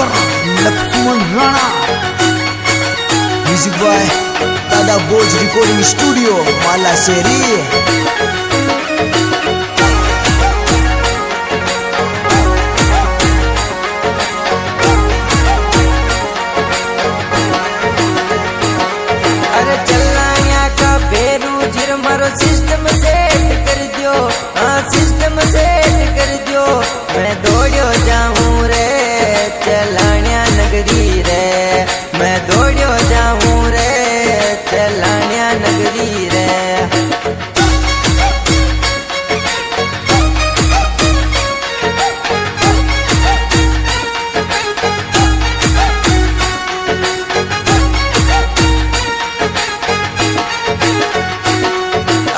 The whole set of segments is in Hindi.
Singer Lakshman Rana, music by Dada Bose recording studio Mala Sheri. System set कर दियो, हाँ सिस्टम सेट कर दियो। मैं दौड़ियो जाऊं रे चलानिया नगरी रे, मैं दौड़ियो जाऊं रे चलानिया नगरी रे।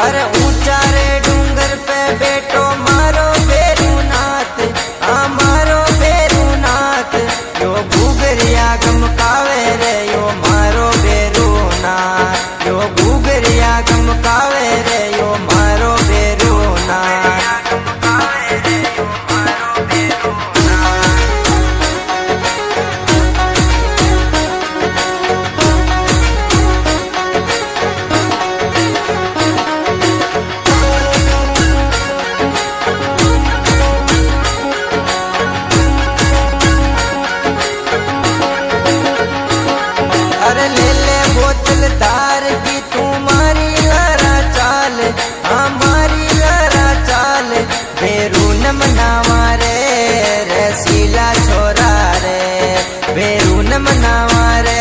अरे ऊंचा रे डूंगर पे बेटो मारो बेरुनाथ, हाँ मारो बेरुनाथ। यो घूगरिया गमकावे रे यो मारो बेरुनाथ, यो घूगरिया गमकावे रे यो मारो बेरुनाथ। अरे ले ले बोतल तार की तुम्हारी लहरा चाल, हमारी लहरा चाल। बेरू न मनावा रे रसीला छोरा रे, बेरू न मनावा रे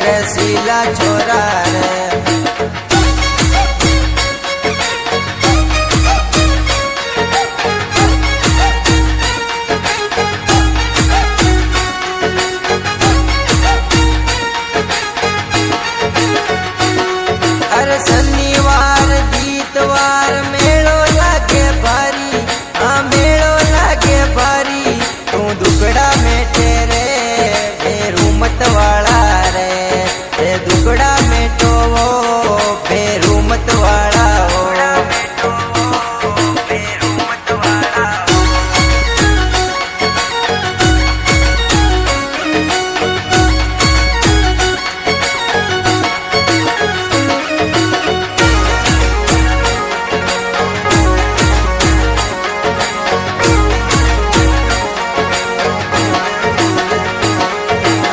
रसीला छोरा रे। अरे शनिवार बीतवार मेड़ो लागे भारी, हाँ मेड़ो लागे भारी। तू दुकड़ा में तेरे बेरू मत वाला रे, ते दुकड़ा में तो वो बेरू मत वाला हो।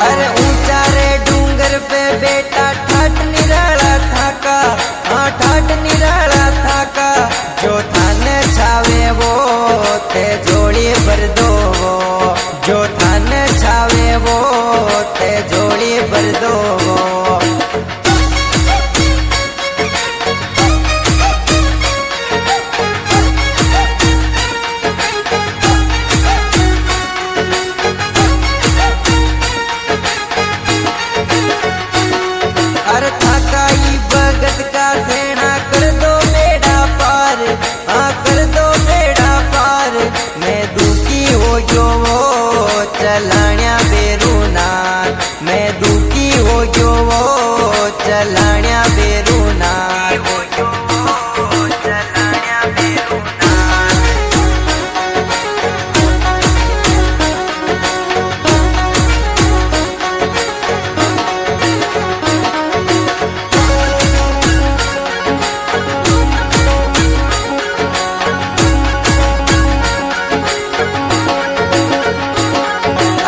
अरे ऊंचा रे डूंगर पे बेटा ठाट निराला थाका, हाँ ठाट निराला थाका। जो थाने छावे वो ते जोड़ी भर दो, जो थाने छावे वो ते जोड़ी भर दो। अरे थाकाई भगत का देना कर दो बेड़ा पार, हाँ कर दो बेड़ा पार। मैं दुखी हो जो वो चलानिया बेरुनाथ, मैं दुखी हो जो वो चलानिया बेरुनाथ।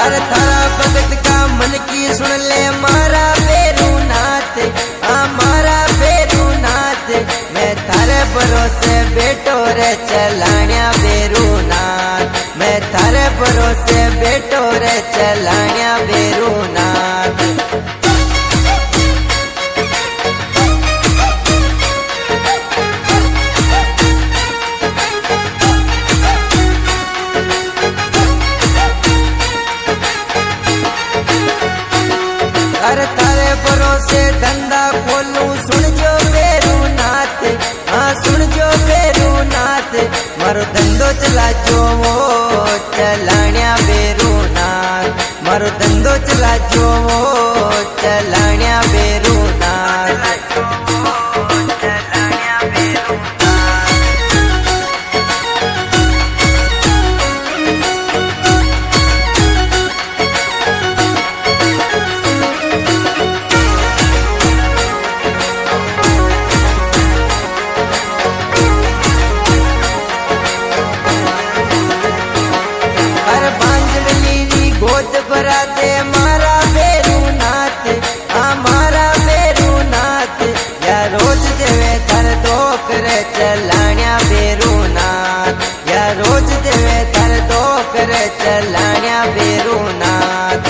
अरे थारा भगत का मन की सुन ले मारा बेरुनाथ, हाँ मारा बेरुनाथ। मैं थारे भरोसे बेटो रे चलानिया बेरुनाथ, मैं थारे भरोसे बेटो रे चलानिया बेरुनाथ। अरे तारे भरोसे धंधा खोलूं सुन जो बेरुनाथ, हाँ सुन जो बेरुनाथ। मारो धंधो चला जो वो चलानिया बेरुनाथ, मारो धंधो चला जो वो चलानिया बेरुनाथ। चलाण्या बेरुनाथ।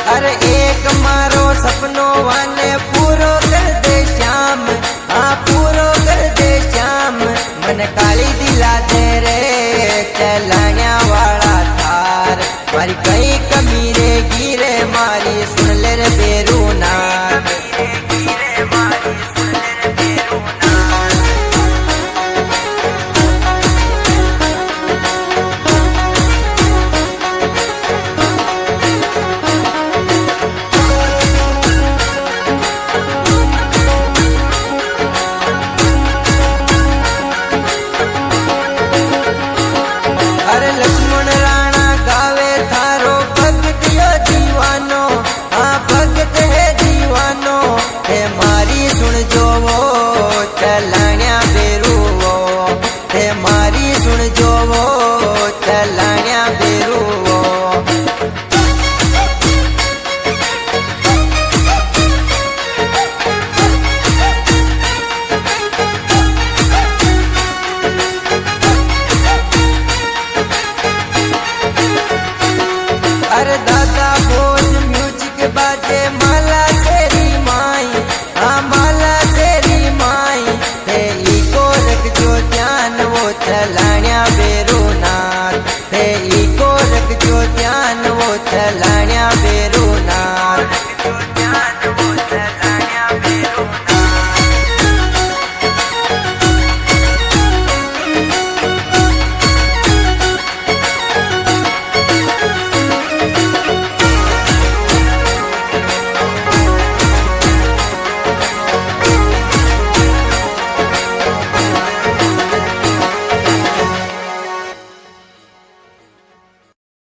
अरे एक मारो सपनो वाने पूरो कर दे श्याम, हाँ पूरो कर दे श्याम। मन काली दिला दे रे चलाण्या वाला थार, मारी कई कमी रे गिरे मारी सुन ले रे बेरुनाथ। अरे लक्ष्मण राणा गावे थारो भगत यो दीवानो, हाँ भगत है दीवानो। हे मारी सुन जो वो चलाण्या बेरुओ, हे मारी सुन जो वो चलाण्या बेरुओ। अरे दादा भोज म्यूजिक बाजे माला तेरी माई, हाँ माला तेरी माई। हे इको रख जो ध्यान वो चलाण्या बेरो।